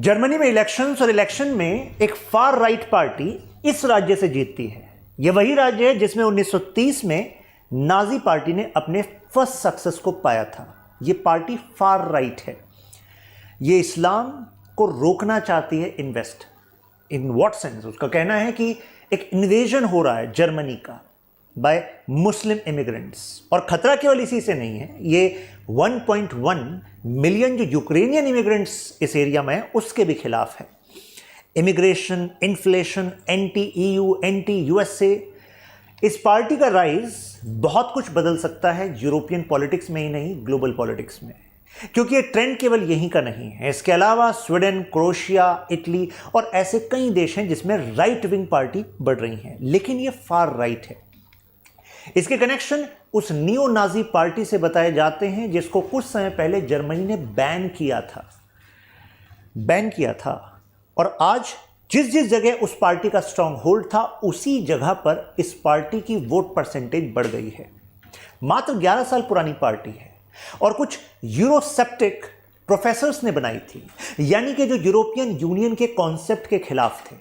Germany में elections और election में एक फार राइट पार्टी इस राज्य से जीतती है। यह वही राज्य है जिसमें 1930 में नाजी पार्टी ने अपने फर्स्ट सक्सेस को पाया था। यह पार्टी फार राइट है। यह इस्लाम को रोकना चाहती है। Invest in what sense? उसका कहना है कि एक इन्वेजन हो रहा है जर्मनी का बाय मुस्लिम इमिग्रेंट्स, और खतरा केवल इसी से नहीं है। ये 1.1 मिलियन जो यूक्रेनियन इमिग्रेंट्स इस एरिया में है उसके भी खिलाफ है। Immigration, inflation, anti EU, anti USA. इस पार्टी का राइज बहुत कुछ बदल सकता है यूरोपियन पॉलिटिक्स में ही नहीं, ग्लोबल पॉलिटिक्स में, क्योंकि ये ट्रेंड केवल यहीं का नहीं है। इसके अलावा स्वीडन, क्रोएशिया, इटली और ऐसे कई देश हैं जिसमें राइट विंग पार्टी बढ़ रही हैं, लेकिन ये फार राइट है। इसके कनेक्शन उस नियो नाजी पार्टी से बताए जाते हैं जिसको कुछ समय पहले जर्मनी ने बैन किया था। और आज जिस जिस जगह उस पार्टी का स्ट्रांग होल्ड था उसी जगह पर इस पार्टी की वोट परसेंटेज बढ़ गई है। मात्र 11 साल पुरानी पार्टी है और कुछ यूरोसेप्टिक प्रोफेसर्स ने बनाई थी, यानी कि जो यूरोपियन यूनियन के कॉन्सेप्ट के खिलाफ थे।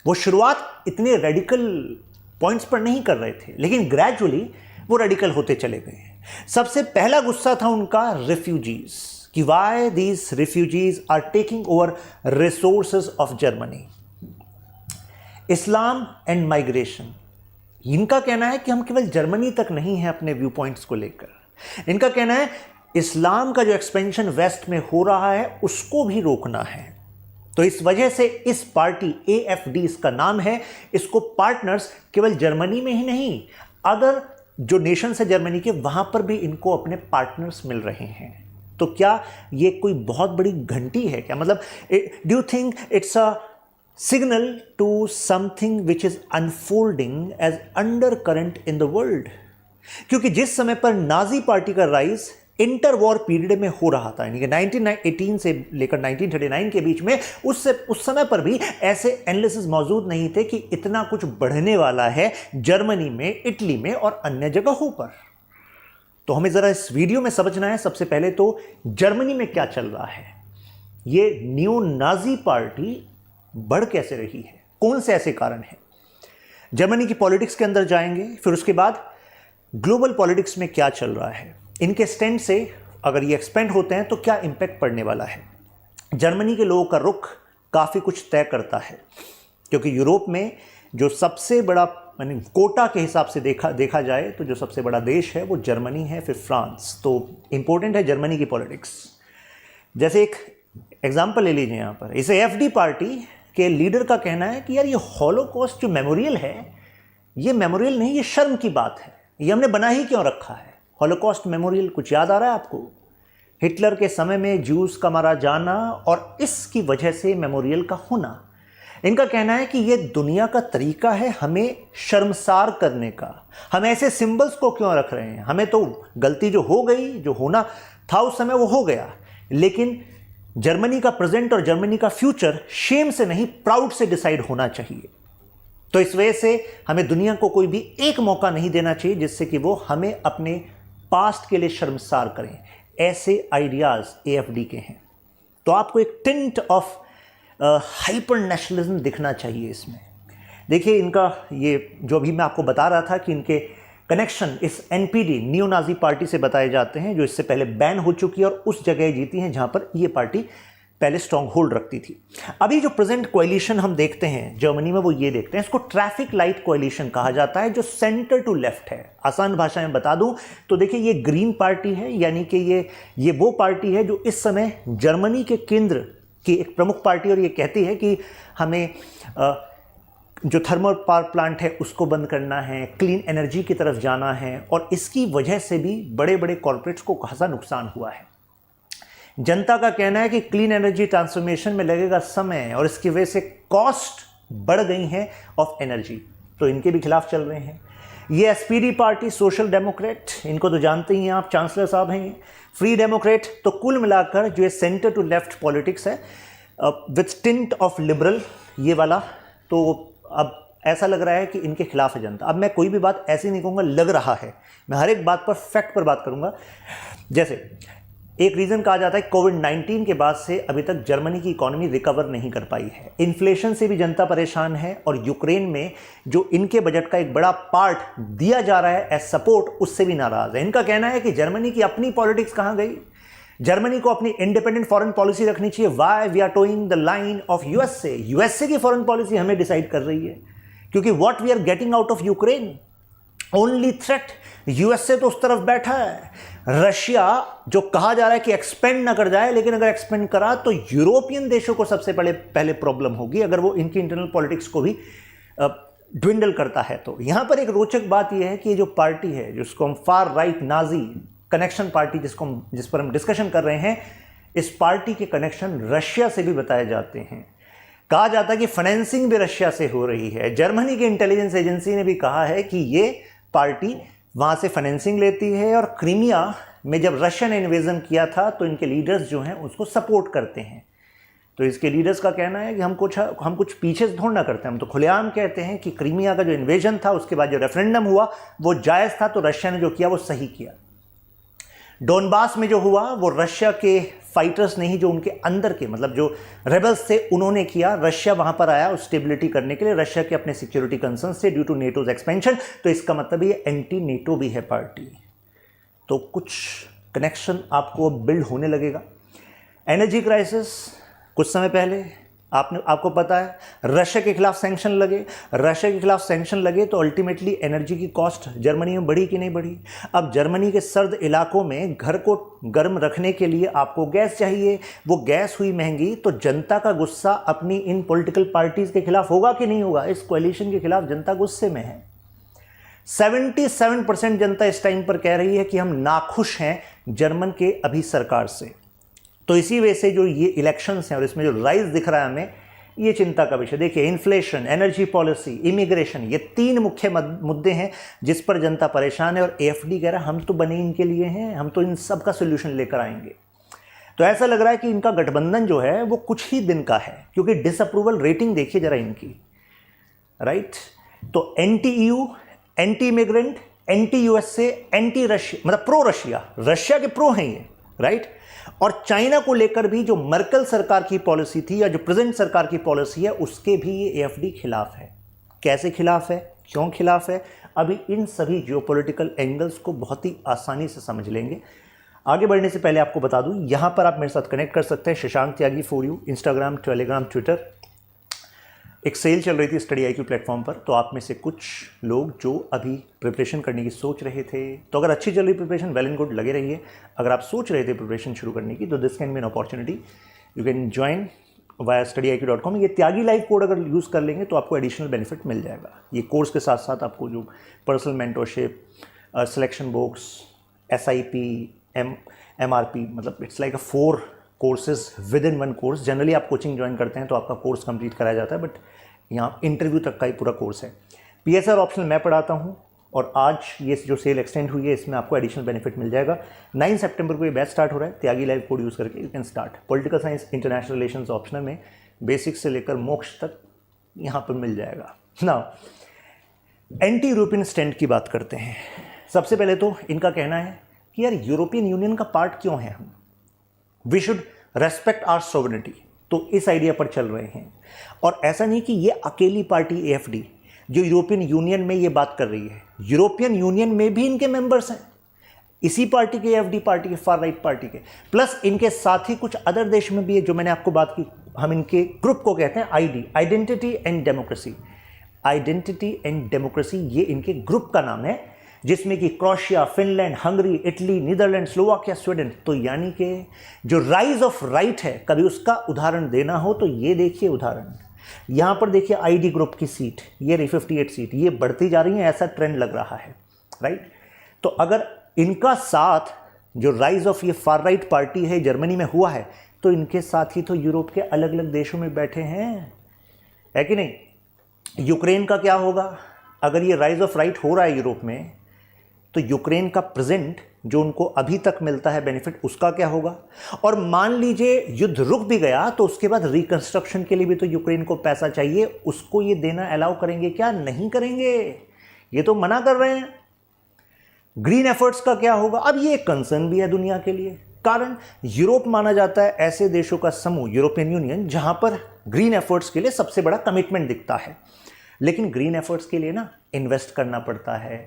वो शुरुआत इतने रेडिकल पॉइंट्स पर नहीं कर रहे थे, लेकिन ग्रेजुअली वो रेडिकल होते चले गए। सबसे पहला गुस्सा था उनका रिफ्यूजीज, कि why these refugees are taking over resources of Germany. Islam and migration, इनका कहना है कि हम केवल जर्मनी तक नहीं है अपने व्यू पॉइंट्स को लेकर। इनका कहना है इस्लाम का जो एक्सपेंशन वेस्ट में हो रहा है उसको भी रोकना है। तो इस वजह से इस पार्टी AFD इसका नाम है, इसको पार्टनर्स केवल जर्मनी में ही नहीं, अदर जो नेशंस है जर्मनी के, वहां पर भी इनको अपने पार्टनर्स मिल रहे हैं। तो क्या ये कोई बहुत बड़ी घंटी है क्या? मतलब do you think it's a signal to something which is unfolding as undercurrent in the world? क्योंकि जिस समय पर नाजी पार्टी का राइज इंटर वॉर पीरियड में हो रहा था, यानी कि 1918 से लेकर 1939 के बीच में, उस समय पर भी ऐसे एनालिसिस मौजूद नहीं थे कि इतना कुछ बढ़ने वाला है जर्मनी में, इटली में और अन्य जगहों पर। तो हमें जरा इस वीडियो में समझना है सबसे पहले तो जर्मनी में क्या चल रहा है। ये नियो नाजी पार्टी बढ़ कैसे रही है, कौन से ऐसे कारण हैं। जर्मनी की पॉलिटिक्स के अंदर जाएंगे, फिर उसके बाद ग्लोबल पॉलिटिक्स में क्या चल रहा है, इनके स्टैंड से अगर ये एक्सपेंड होते हैं तो क्या इंपैक्ट पड़ने वाला है। जर्मनी के लोगों का रुख काफ़ी कुछ तय करता है, क्योंकि यूरोप में जो सबसे बड़ा, यानी कोटा के हिसाब से देखा जाए तो जो सबसे बड़ा देश है वो जर्मनी है, फिर फ्रांस। तो इंपॉर्टेंट है जर्मनी की पॉलिटिक्स। जैसे एक एग्जाम्पल ले लीजिए यहाँ पर, इसे AFD पार्टी के लीडर का कहना है कि यार ये हॉलोकॉस्ट जो मेमोरियल है, ये मेमोरियल नहीं, ये शर्म की बात है, ये हमने बना ही क्यों रखा है। हॉलोकॉस्ट मेमोरियल कुछ याद आ रहा है आपको? हिटलर के समय में ज्यूज का मारा जाना और इसकी वजह से मेमोरियल का होना। इनका कहना है कि यह दुनिया का तरीका है हमें शर्मसार करने का। हम ऐसे सिंबल्स को क्यों रख रहे हैं? हमें तो गलती जो हो गई, जो होना था उस समय वो हो गया, लेकिन जर्मनी का प्रेजेंट और जर्मनी का फ्यूचर शेम से नहीं, प्राउड से डिसाइड होना चाहिए। तो इस वजह से हमें दुनिया को कोई भी एक मौका नहीं देना चाहिए जिससे कि वो हमें अपने पास्ट के लिए शर्मसार करें। ऐसे आइडियाज AFD के हैं। तो आपको एक टिंट ऑफ हाइपर नेशनलिज्म दिखना चाहिए इसमें। देखिए इनका ये जो अभी मैं आपको बता रहा था कि इनके कनेक्शन इस NPD नियो नाजी पार्टी से बताए जाते हैं, जो इससे पहले बैन हो चुकी है और उस जगह जीती हैं जहां पर ये पार्टी पहले स्ट्रॉन्ग होल्ड रखती थी। अभी जो प्रेजेंट कोएलिशन हम देखते हैं जर्मनी में, वो ये देखते हैं, इसको ट्रैफिक लाइट कोएलिशन कहा जाता है, जो सेंटर टू लेफ्ट है। आसान भाषा में बता दूं तो देखिए ये ग्रीन पार्टी है, यानी कि ये वो पार्टी है जो इस समय जर्मनी के केंद्र की एक प्रमुख पार्टी, और ये कहती है कि हमें जो थर्मल पावर प्लांट है उसको बंद करना है, क्लीन एनर्जी की तरफ जाना है, और इसकी वजह से भी बड़े बड़े कॉर्पोरेट्स को खासा नुकसान हुआ है। जनता का कहना है कि क्लीन एनर्जी ट्रांसफॉर्मेशन में लगेगा समय और इसकी वजह से कॉस्ट बढ़ गई है ऑफ एनर्जी, तो इनके भी खिलाफ चल रहे हैं। ये SPD पार्टी, सोशल डेमोक्रेट, इनको तो जानते ही हैं आप, चांसलर साहब हैं। फ्री डेमोक्रेट, तो कुल मिलाकर जो ये सेंटर टू लेफ्ट पॉलिटिक्स है विथ टिंट ऑफ लिबरल, ये वाला, तो अब ऐसा लग रहा है कि इनके खिलाफ है जनता। अब मैं कोई भी बात ऐसी नहीं कहूँगा लग रहा है, मैं हर एक बात पर फैक्ट पर बात करूँगा। जैसे एक रीज़न कहा जाता है कोविड-19 के बाद से अभी तक जर्मनी की इकोनॉमी रिकवर नहीं कर पाई है। इन्फ्लेशन से भी जनता परेशान है और यूक्रेन में जो इनके बजट का एक बड़ा पार्ट दिया जा रहा है एज सपोर्ट, उससे भी नाराज है। इनका कहना है कि जर्मनी की अपनी पॉलिटिक्स कहाँ गई, जर्मनी को अपनी इंडिपेंडेंट फॉरेन पॉलिसी रखनी चाहिए। Why we are toeing the line of USA की फॉरेन पॉलिसी हमें डिसाइड कर रही है, क्योंकि what we are getting out of Ukraine only threat. USA तो उस तरफ बैठा है, रशिया जो कहा जा रहा है कि एक्सपेंड ना कर जाए, लेकिन अगर एक्सपेंड करा तो यूरोपियन देशों को सबसे पहले प्रॉब्लम होगी अगर वो इनकी इंटरनल पॉलिटिक्स को भी ड्विंडल करता है। तो यहां पर एक रोचक बात यह है कि ये जो पार्टी है जिसको हम far right Nazi connection party जिस पर हम डिस्कशन कर रहे हैं, इस पार्टी के कनेक्शन रशिया से भी बताए जाते हैं। कहा जाता है कि फाइनेंसिंग भी रशिया से हो रही है। जर्मनी की इंटेलिजेंस एजेंसी ने भी कहा है कि ये पार्टी वहाँ से फाइनेंसिंग लेती है और क्रीमिया में जब रशिया ने इन्वेजन किया था तो इनके लीडर्स जो हैं उसको सपोर्ट करते हैं। तो इसके लीडर्स का कहना है कि हम कुछ पीछे से थोड़ा ना करते हैं, हम तो खुलेआम कहते हैं कि क्रीमिया का जो इन्वेजन था उसके बाद जो रेफरेंडम हुआ वो जायज़ था, तो रशिया ने जो किया वो सही किया। डोनबास में जो हुआ वो रशिया के फाइटर्स नहीं, जो उनके अंदर के मतलब जो रेबल्स थे उन्होंने किया। रशिया वहां पर आया उस स्टेबिलिटी करने के लिए, रशिया के अपने सिक्योरिटी कंसर्न से ड्यू टू नेटोज एक्सपेंशन। तो इसका मतलब ये एंटी नेटो भी है पार्टी। तो कुछ कनेक्शन आपको बिल्ड होने लगेगा। एनर्जी क्राइसिस, कुछ समय पहले आपको पता है रशिया के खिलाफ सैंक्शन लगे तो अल्टीमेटली एनर्जी की कॉस्ट जर्मनी में बढ़ी कि नहीं बढ़ी। अब जर्मनी के सर्द इलाकों में घर को गर्म रखने के लिए आपको गैस चाहिए, वो गैस हुई महंगी, तो जनता का गुस्सा अपनी इन पॉलिटिकल पार्टीज के खिलाफ होगा कि नहीं होगा। इस कोalition के खिलाफ जनता गुस्से में है। 77% जनता इस टाइम पर कह रही है कि हम नाखुश हैं जर्मन के अभी सरकार से। तो इसी वजह से जो ये इलेक्शंस हैं और इसमें जो राइज दिख रहा है हमें, ये चिंता का विषय। देखिए, इन्फ्लेशन, एनर्जी पॉलिसी, इमिग्रेशन, ये 3 मुख्य मुद्दे हैं जिस पर जनता परेशान है। और एएफडी कह रहा है हम तो बने इनके लिए हैं, हम तो इन सब का सोल्यूशन लेकर आएंगे। तो ऐसा लग रहा है कि इनका गठबंधन जो है वो कुछ ही दिन का है, क्योंकि डिसअप्रूवल रेटिंग देखिए जरा इनकी, राइट। तो anti EU, anti immigrant, anti USA, anti Russia, मतलब प्रो रशिया के प्रो हैं ये, राइट। और चाइना को लेकर भी जो मर्कल सरकार की पॉलिसी थी या जो प्रेजेंट सरकार की पॉलिसी है उसके भी ये एएफडी खिलाफ है। कैसे खिलाफ है, क्यों खिलाफ है, अभी इन सभी जियोपॉलिटिकल एंगल्स को बहुत ही आसानी से समझ लेंगे। आगे बढ़ने से पहले आपको बता दूं, यहां पर आप मेरे साथ कनेक्ट कर सकते हैं Shashank Tyagi for you, Instagram, Telegram, Twitter. एक सेल चल रही थी स्टडी IQ प्लेटफॉर्म पर, तो आप में से कुछ लोग जो अभी प्रिपरेशन करने की सोच रहे थे, तो अगर अच्छी चल रही प्रिपरेशन, वेल एंड गुड, लगे रहिए। अगर आप सोच रहे थे प्रिपरेशन शुरू करने की, तो this can be an opportunity, you can join via study-iq.com। ये त्यागी लाइव कोड अगर यूज़ कर लेंगे तो आपको एडिशनल बेनिफिट मिल जाएगा। ये कोर्स के साथ साथ आपको जो personal mentorship, selection books, SIP, MRP, मतलब it's like 4 courses with in 1 course. Generally आप कोचिंग ज्वाइन करते हैं तो आपका कोर्स कंप्लीट कराया जाता है, बट यहाँ इंटरव्यू तक का ही पूरा कोर्स है। PSR ऑप्शनल मैं पढ़ाता हूँ और आज ये जो सेल एक्सटेंड हुई है इसमें आपको एडिशनल बेनिफिट मिल जाएगा। 9 सितंबर को ये बैच स्टार्ट हो रहा है। त्यागी लाइव कोड यूज़ करके you can start. Political science, international relations optional में बेसिक्स से लेकर मोक्ष तक यहाँ पर मिल जाएगा। नाउ एंटी यूरोपियन स्टैंड की बात करते हैं। सबसे पहले तो इनका कहना है कि यार यूरोपियन यूनियन का पार्ट क्यों है हम, we should respect our sovereignty. तो इस आइडिया पर चल रहे हैं। और ऐसा नहीं कि ये अकेली पार्टी AFD जो यूरोपियन यूनियन में ये बात कर रही है, यूरोपियन यूनियन में भी इनके मेंबर्स हैं, इसी पार्टी के, AFD पार्टी के, फार राइट पार्टी के, प्लस इनके साथ ही कुछ अदर देश में भी है जो मैंने आपको बात की। हम इनके ग्रुप को कहते हैं ID, identity and democracy. Identity and democracy ये इनके ग्रुप का नाम है, जिसमें कि Croatia, Finland, Hungary, Italy, Netherlands, Slovakia, Sweden. तो यानी कि जो राइज ऑफ राइट है, कभी उसका उदाहरण देना हो तो ये देखिए उदाहरण। यहाँ पर देखिए ID ग्रुप की सीट, ये रही 58 सीट, ये बढ़ती जा रही है, ऐसा ट्रेंड लग रहा है, राइट। तो अगर इनका साथ जो राइज ऑफ ये फार राइट पार्टी है जर्मनी में हुआ है, तो इनके साथ ही तो यूरोप के अलग अलग देशों में बैठे हैं, है कि नहीं। यूक्रेन का क्या होगा अगर ये राइज ऑफ राइट हो रहा है यूरोप में, तो यूक्रेन का प्रेजेंट जो उनको अभी तक मिलता है बेनिफिट, उसका क्या होगा। और मान लीजिए युद्ध रुक भी गया तो उसके बाद रिकंस्ट्रक्शन के लिए भी तो यूक्रेन को पैसा चाहिए, उसको ये देना अलाउ करेंगे क्या, नहीं करेंगे, ये तो मना कर रहे हैं। ग्रीन एफर्ट्स का क्या होगा, अब ये एक कंसर्न भी है दुनिया के लिए। कारण यूरोप माना जाता है ऐसे देशों का समूह, यूरोपियन यूनियन, जहां पर ग्रीन एफर्ट्स के लिए सबसे बड़ा कमिटमेंट दिखता है। लेकिन ग्रीन एफर्ट्स के लिए ना इन्वेस्ट करना पड़ता है,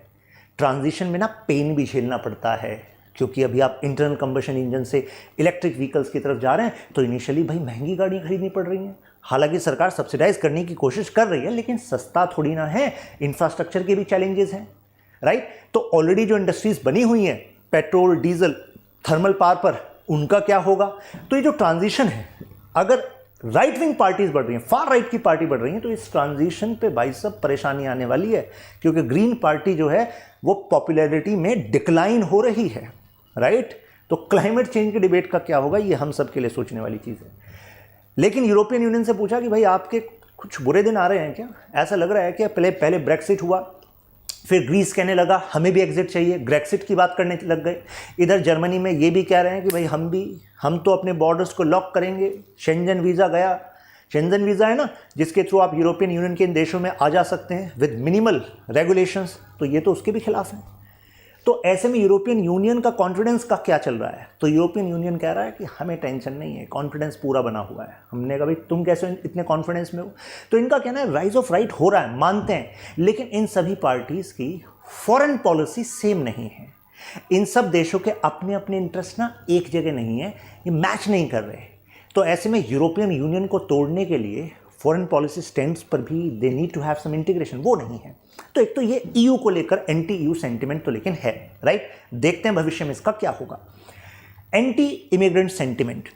ट्रांजिशन में ना पेन भी झेलना पड़ता है, क्योंकि अभी आप इंटरनल कंबशन इंजन से इलेक्ट्रिक व्हीकल्स की तरफ जा रहे हैं तो इनिशियली भाई महंगी गाड़ियाँ खरीदनी पड़ रही हैं। हालांकि सरकार सब्सिडाइज करने की कोशिश कर रही है, लेकिन सस्ता थोड़ी ना है, इंफ्रास्ट्रक्चर के भी चैलेंजेस हैं, राइट। तो ऑलरेडी जो इंडस्ट्रीज बनी हुई हैं पेट्रोल, डीजल, थर्मल पावर पर, उनका क्या होगा। तो ये जो ट्रांजिशन है, अगर राइट विंग पार्टीज बढ़ रही हैं, फार राइट की पार्टी बढ़ रही हैं, तो इस ट्रांजिशन पे भाई सब परेशानी आने वाली है, क्योंकि ग्रीन पार्टी जो है वो पॉपुलैरिटी में डिक्लाइन हो रही है, राइट। तो क्लाइमेट चेंज के डिबेट का क्या होगा, ये हम सब के लिए सोचने वाली चीज़ है। लेकिन यूरोपियन यूनियन से पूछा कि भाई आपके कुछ बुरे दिन आ रहे हैं क्या। ऐसा लग रहा है कि पहले ब्रेक्सिट हुआ, फिर ग्रीस कहने लगा हमें भी एग्जिट चाहिए, ग्रेक्सिट की बात करने लग गए। इधर जर्मनी में ये भी कह रहे हैं कि भाई हम तो अपने बॉर्डर्स को लॉक करेंगे। शेंजन वीज़ा गया, शेंजन वीज़ा है ना, जिसके थ्रू आप यूरोपियन यूनियन के इन देशों में आ जा सकते हैं विद मिनिमल रेगुलेशंस, तो ये तो उसके भी खिलाफ हैं। तो ऐसे में यूरोपियन यूनियन का कॉन्फिडेंस का क्या चल रहा है। तो यूरोपियन यूनियन कह रहा है कि हमें टेंशन नहीं है, कॉन्फिडेंस पूरा बना हुआ है। हमने कहा भाई तुम कैसे इतने कॉन्फिडेंस में हो। तो इनका कहना है राइज ऑफ राइट हो रहा है, मानते हैं, लेकिन इन सभी पार्टीज़ की फॉरेन पॉलिसी सेम नहीं है। इन सब देशों के अपने अपने इंटरेस्ट ना एक जगह नहीं है, ये मैच नहीं कर रहे। तो ऐसे में यूरोपियन यूनियन को तोड़ने के लिए फॉरेन पॉलिसी स्टैंड्स पर भी they need to have some integration, वो नहीं है। तो एक तो ये ईयू को लेकर एंटी ईयू सेंटिमेंट तो लेकिन है, राइट। देखते हैं भविष्य में इसका क्या होगा। एंटी इमिग्रेंट सेंटिमेंट,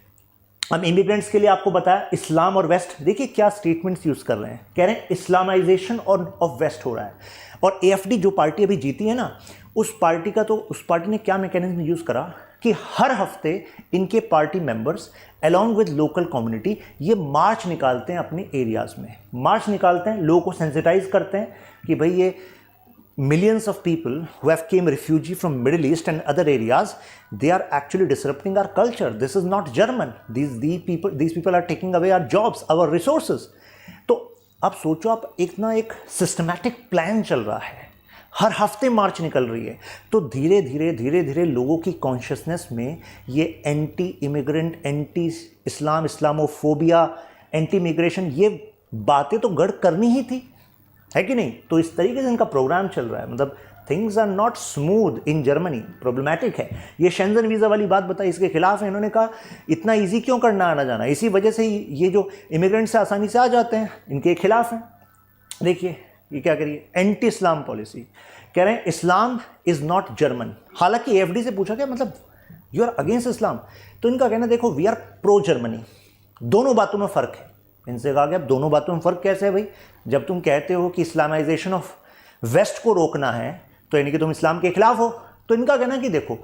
हम इमिग्रेंट्स के लिए आपको बताया इस्लाम और वेस्ट, देखिए क्या स्टेटमेंट्स यूज कर रहे हैं। कह रहे हैं इस्लामाइजेशन और ऑफ वेस्ट हो रहा है। और एएफडी जो पार्टी अभी जीती है ना, उस पार्टी ने क्या मैकेनिज्म यूज करा कि हर हफ्ते इनके party members along with local community ये मार्च निकालते हैं अपने एरियाज़ में, मार्च निकालते हैं, लोगों को सेंसिटाइज करते हैं कि भाई ये millions of people who have came refugee from Middle East and other areas, they are actually disrupting our culture. This is not German. These people are taking away our jobs, our resources. तो आप सोचो, आप एक systematic plan चल रहा है, हर हफ्ते मार्च निकल रही है। तो धीरे धीरे लोगों की कॉन्शियसनेस में ये एंटी इमिग्रेंट, एंटी इस्लाम, इस्लामोफोबिया, एंटी इमिग्रेशन, ये बातें तो गढ़ करनी ही थी, है कि नहीं। तो इस तरीके से इनका प्रोग्राम चल रहा है, मतलब things are not smooth in Germany, problematic है। ये शेंजन वीज़ा वाली बात बताई, इसके खिलाफ है। इन्होंने कहा इतना इजी क्यों करना आना जाना, इसी वजह से ही ये जो इमिग्रेंट्स से आसानी से आ जाते हैं, इनके खिलाफ हैं। देखिए ये क्या करिए, एंटी इस्लाम पॉलिसी, कह रहे हैं इस्लाम इज़ नॉट जर्मन। हालांकि एफडी से पूछा गया मतलब यू आर अगेंस्ट इस्लाम, तो इनका कहना देखो वी आर प्रो जर्मनी। दोनों बातों में फ़र्क है। इनसे कहा गया दोनों बातों में फ़र्क कैसे है भाई, जब तुम कहते हो कि इस्लामाइजेशन ऑफ वेस्ट को रोकना है तो यानी कि तुम इस्लाम के खिलाफ हो। तो इनका कहना कि देखो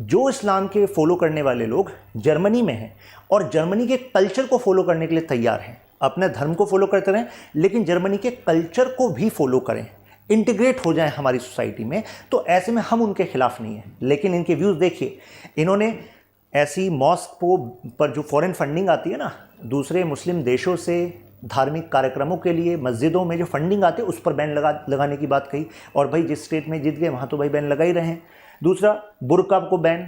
जो इस्लाम के फॉलो करने वाले लोग जर्मनी में हैं और जर्मनी के कल्चर को फॉलो करने के लिए तैयार हैं, अपने धर्म को फॉलो करते रहें लेकिन जर्मनी के कल्चर को भी फॉलो करें, इंटीग्रेट हो जाएं हमारी सोसाइटी में, तो ऐसे में हम उनके खिलाफ नहीं हैं। लेकिन इनके व्यूज़ देखिए, इन्होंने ऐसी मॉस्क पर जो फॉरेन फंडिंग आती है ना, दूसरे मुस्लिम देशों से धार्मिक कार्यक्रमों के लिए मस्जिदों में जो फंडिंग आती है उस पर बैन लगाने की बात कही। और भाई जिस स्टेट में जीत गए वहाँ तो भाई बैन लगा ही रहे हैं। दूसरा बुर्का को बैन,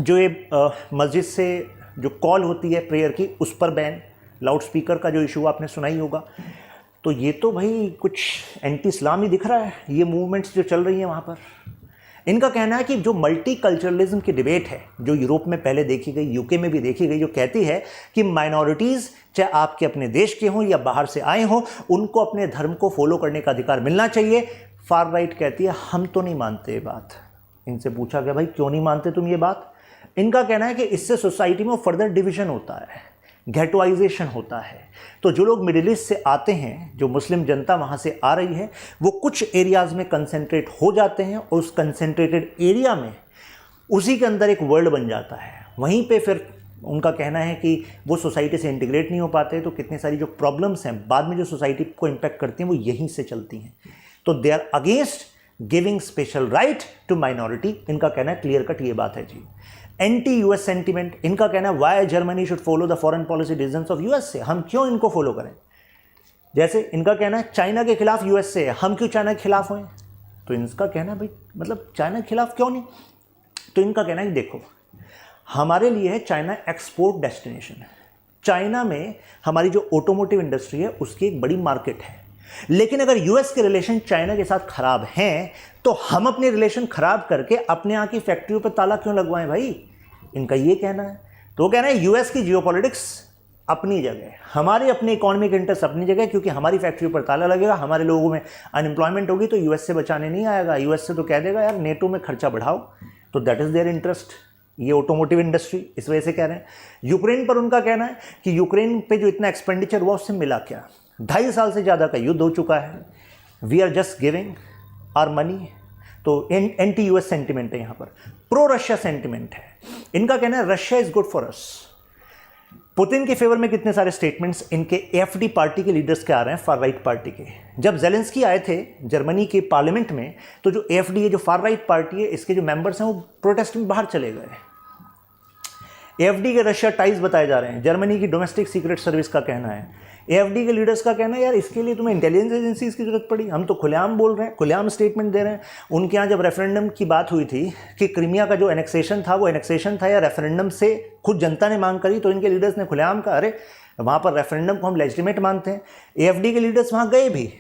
जो ये मस्जिद से जो कॉल होती है प्रेयर की उस पर बैन, लाउड स्पीकर का जो इशू आपने सुना ही होगा। तो ये तो भाई कुछ एंटी इस्लाम ही दिख रहा है, ये मूवमेंट्स जो चल रही हैं वहाँ पर। इनका कहना है कि जो मल्टी कल्चरलिज्म की डिबेट है, जो यूरोप में पहले देखी गई, यूके में भी देखी गई, जो कहती है कि माइनॉरिटीज़ चाहे आपके अपने देश के हों या बाहर से आए हों, उनको अपने धर्म को फॉलो करने का अधिकार मिलना चाहिए। फार राइट कहती है हम तो नहीं मानते ये बात। इनसे पूछा गया भाई क्यों नहीं मानते तुम ये बात। इनका कहना है कि इससे सोसाइटी में फर्दर डिविजन होता है, गेटोइजेशन होता है। तो जो लोग मिडिल ईस्ट से आते हैं, जो मुस्लिम जनता वहाँ से आ रही है, वो कुछ एरियाज़ में कंसेंट्रेट हो जाते हैं और उस कंसेंट्रेटेड एरिया में उसी के अंदर एक वर्ल्ड बन जाता है। वहीं पे फिर उनका कहना है कि वो सोसाइटी से इंटीग्रेट नहीं हो पाते, तो कितनी सारी जो प्रॉब्लम्स हैं बाद में जो सोसाइटी को इम्पैक्ट करती हैं वो यहीं से चलती हैं। तो they are against giving special right to minority, इनका कहना है, क्लियर कट ये बात है जी। एंटी यूएस सेंटिमेंट, इनका कहना है why Germany should follow the foreign policy decisions of US से, हम क्यों इनको फॉलो करें। जैसे इनका कहना है चाइना के खिलाफ यूएस से, हम क्यों चाइना के खिलाफ हुए। तो इनका कहना है भाई मतलब चाइना के खिलाफ क्यों नहीं। तो इनका कहना है कि देखो हमारे लिए है चाइना एक्सपोर्ट डेस्टिनेशन। चाइना में हमारी जो ऑटोमोटिव इंडस्ट्री है उसकी एक बड़ी मार्केट है। लेकिन अगर यूएस के रिलेशन चाइना के साथ खराब हैं तो हम अपने रिलेशन खराब करके अपने यहाँ की फैक्ट्रियों पर ताला क्यों लगवाएं भाई? इनका ये कहना है। तो वो कह रहे हैं यूएस की जियोपॉलिटिक्स अपनी जगह, हमारे अपने इकोनॉमिक इंटरेस्ट अपनी जगह, क्योंकि हमारी फैक्ट्री पर ताला लगेगा, हमारे लोगों में अनएम्प्लॉयमेंट होगी तो यूएस से बचाने नहीं आएगा। यूएस से तो कह देगा यार नेटो में खर्चा बढ़ाओ, तो दैट इज देयर इंटरेस्ट। ये ऑटोमोटिव इंडस्ट्री इस वजह से कह रहे हैं। यूक्रेन पर उनका कहना है कि यूक्रेन पे जो इतना एक्सपेंडिचर हुआ उससे मिला क्या? 2.5 साल से ज़्यादा का युद्ध हो चुका है। We are just giving our money. तो एंटी यूएस सेंटिमेंट है यहाँ पर, प्रो रशिया सेंटिमेंट है। इनका कहना है Russia is good for us. Putin के फेवर में कितने सारे स्टेटमेंट्स इनके एफडी पार्टी के लीडर्स के आ रहे हैं, फार राइट पार्टी के। जब जेलेंस्की आए थे जर्मनी के पार्लियामेंट में तो जो एफडी है, जो फार राइट पार्टी है, इसके जो मेंबर्स हैं वो प्रोटेस्ट में बाहर चले गए। एफडी के रशिया टाइज बताए जा रहे हैं। जर्मनी की डोमेस्टिक सीक्रेट सर्विस का कहना है, एफडी के लीडर्स का कहना है यार इसके लिए तुम्हें इंटेलिजेंस एजेंसीज की जरूरत पड़ी। हम तो खुलेआम बोल रहे हैं, खुलेआम स्टेटमेंट दे रहे हैं। उनके यहाँ जब रेफरेंडम की बात हुई थी कि क्रीमिया का जो एनेक्सेशन था वो एनेक्सेशन था या रेफरेंडम से खुद जनता ने मांग करी, तो इनके लीडर्स ने खुलेआम कहा अरे वहाँ पर रेफरेंडम को हम लेजिटिमेट मानते हैं। एफडी के लीडर्स वहाँ गए भी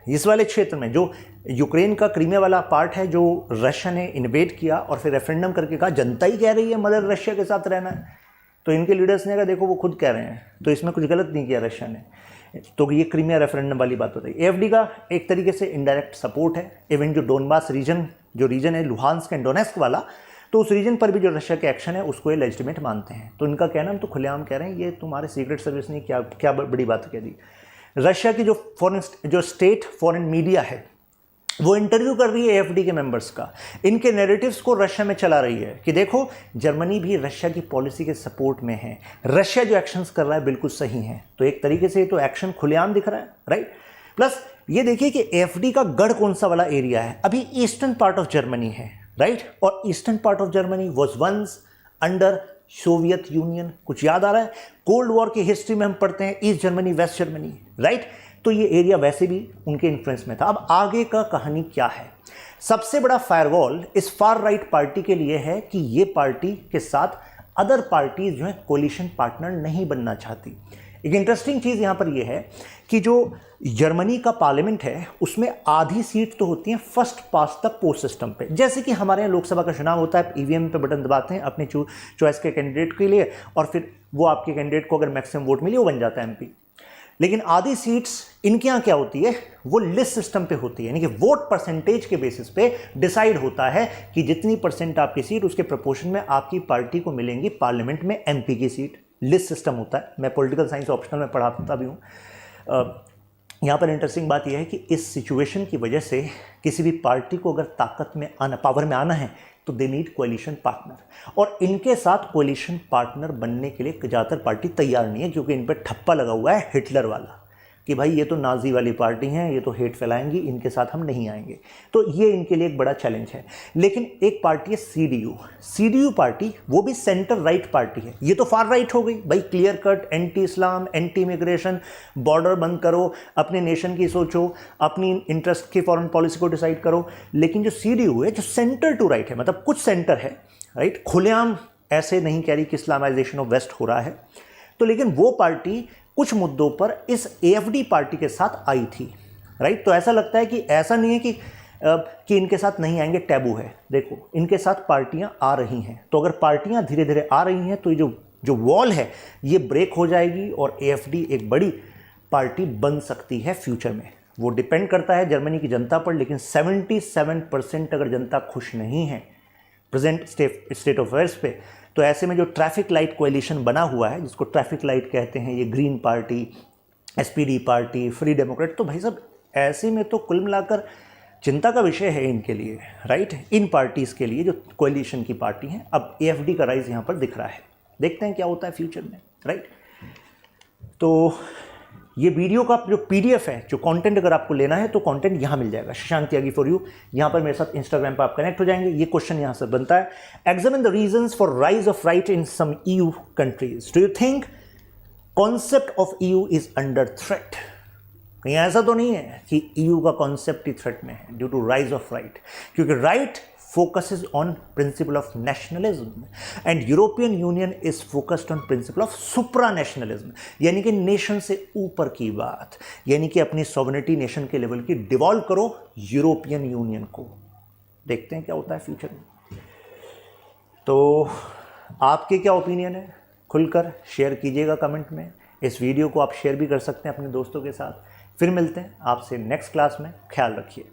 इस वाले क्षेत्र में, जो यूक्रेन का क्रीमिया वाला पार्ट है जो रशिया ने इन्वेड किया, और फिर रेफरेंडम करके कहा जनता ही कह रही है मदर रशिया के साथ रहना है। तो इनके लीडर्स ने कहा देखो वो खुद कह रहे हैं, तो इसमें कुछ गलत नहीं किया रशिया ने। तो ये क्रीमिया रेफरेंडम वाली बात बताई। एफडी का एक तरीके से इनडायरेक्ट सपोर्ट है। इवन जो डोनबास रीजन, जो रीजन है लुहांस्क एंड डोनेस्क वाला, तो उस रीजन पर भी जो रशिया के एक्शन है उसको ये लेजिटिमेट मानते हैं। तो इनका कहना हम तो खुलेआम कह रहे हैं ये तुम्हारे सीक्रेट सर्विस ने क्या क्या बड़ी बात कह दी। रशिया की जो स्टेट फॉरेन मीडिया है वो इंटरव्यू कर रही है एफडी के मेंबर्स का। इनके नैरेटिव्स को रशिया में चला रही है कि देखो जर्मनी भी रशिया की पॉलिसी के सपोर्ट में है, रशिया जो एक्शंस कर रहा है बिल्कुल सही है। तो एक तरीके से तो एक्शन खुलेआम दिख रहा है, राइट। प्लस ये देखिए कि एफडी का गढ़ कौन सा वाला एरिया है, अभी ईस्टर्न पार्ट ऑफ जर्मनी है, राइट। और eastern part of Germany was once under Soviet Union. कुछ याद आ रहा है? कोल्ड वॉर की हिस्ट्री में हम पढ़ते हैं East Germany West Germany, right. तो ये एरिया वैसे भी उनके इन्फ्लुएंस में था। अब आगे का कहानी क्या है? सबसे बड़ा फायरवॉल इस फार राइट पार्टी के लिए है कि ये पार्टी के साथ अदर पार्टीज जो है कोलिशन पार्टनर नहीं बनना चाहती। एक इंटरेस्टिंग चीज़ यहाँ पर यह है कि जो जर्मनी का पार्लियामेंट है उसमें आधी सीट तो होती है first pass the post system पे। जैसे कि हमारे यहाँ लोकसभा का चुनाव होता है, ईवीएम पे बटन दबाते हैं अपने चॉइस के कैंडिडेट के लिए, और फिर वो आपके कैंडिडेट को अगर मैक्सिमम वोट मिली वो बन जाता है एमपी। लेकिन आधी सीट्स इनके यहाँ क्या होती है, वो लिस्ट सिस्टम पे होती है, यानी कि वोट परसेंटेज के बेसिस पे डिसाइड होता है कि जितनी परसेंट आपकी सीट उसके प्रोपोर्शन में आपकी पार्टी को मिलेंगी पार्लियामेंट में एमपी की सीट। लिस्ट सिस्टम होता है। मैं पॉलिटिकल साइंस ऑप्शनल में पढ़ाता भी हूँ। यहाँ पर इंटरेस्टिंग बात यह है कि इस सिचुएशन की वजह से किसी भी पार्टी को अगर ताकत में आना, पावर में आना है, तो दे नीड कोएलिशन पार्टनर, और इनके साथ कोएलिशन पार्टनर बनने के लिए ज़्यादातर पार्टी तैयार नहीं है, क्योंकि इन पर ठप्पा लगा हुआ है हिटलर वाला कि भाई ये तो नाजी वाली पार्टी हैं, ये तो हेट फैलाएंगी, इनके साथ हम नहीं आएंगे। तो ये इनके लिए एक बड़ा चैलेंज है। लेकिन एक पार्टी है सीडीयू पार्टी, वो भी सेंटर राइट पार्टी है। ये तो फार राइट हो गई भाई, क्लियर कट एंटी इस्लाम, एंटी इमिग्रेशन, बॉर्डर बंद करो, अपने नेशन की सोचो, अपनी इंटरेस्ट की फॉरेन पॉलिसी को डिसाइड करो। लेकिन जो सीडीयू है जो सेंटर टू राइट है, मतलब कुछ सेंटर है, राइट, खुलेआम ऐसे नहीं कह रही कि इस्लामाइजेशन ऑफ वेस्ट हो रहा है। तो लेकिन वो पार्टी कुछ मुद्दों पर इस एएफडी पार्टी के साथ आई थी, राइट। तो ऐसा लगता है कि ऐसा नहीं है कि इनके साथ नहीं आएंगे, टैबू है। देखो इनके साथ पार्टियां आ रही हैं, तो अगर पार्टियां धीरे धीरे आ रही हैं तो ये जो वॉल है ये ब्रेक हो जाएगी और एएफडी एक बड़ी पार्टी बन सकती है फ्यूचर में। वो डिपेंड करता है जर्मनी की जनता पर, लेकिन 77% अगर जनता खुश नहीं है प्रेजेंट स्टेट ऑफ अफेयर्स पे, तो ऐसे में जो ट्रैफिक लाइट कोएलिशन बना हुआ है, जिसको ट्रैफिक लाइट कहते हैं, ये green party, SPD party, free Democrat, तो भाई साहब ऐसे में तो कुल मिलाकर चिंता का विषय है इनके लिए, राइट। इन पार्टीज़ के लिए जो कोएलिशन की पार्टी हैं, अब एएफडी का राइज यहाँ पर दिख रहा है। देखते हैं क्या होता है फ्यूचर में, राइट। तो ये वीडियो का जो पीडीएफ है, जो कंटेंट अगर आपको लेना है तो कंटेंट यहाँ मिल जाएगा, शशांक त्यागी फॉर यू। यहाँ पर मेरे साथ इंस्टाग्राम पर आप कनेक्ट हो जाएंगे। ये क्वेश्चन यहाँ से बनता है, examine the reasons for rise of right in some EU countries. Do you think concept of EU is under threat? कहीं ऐसा तो नहीं है कि ईयू का कॉन्सेप्ट ही थ्रेट में है due to rise of right, क्योंकि right focuses on principle of nationalism and European Union is focused on principle of supranationalism, यानी कि नेशन से ऊपर की बात, यानी कि अपनी सॉवरेनिटी नेशन के लेवल की डिवॉल्व करो यूरोपियन यूनियन को। देखते हैं क्या होता है फ्यूचर में। तो आपके क्या ओपिनियन है, खुलकर शेयर कीजिएगा कमेंट में। इस वीडियो को आप शेयर भी कर सकते हैं अपने दोस्तों के साथ। फिर मिलते हैं आपसे नेक्स्ट क्लास में, ख्याल रखिए।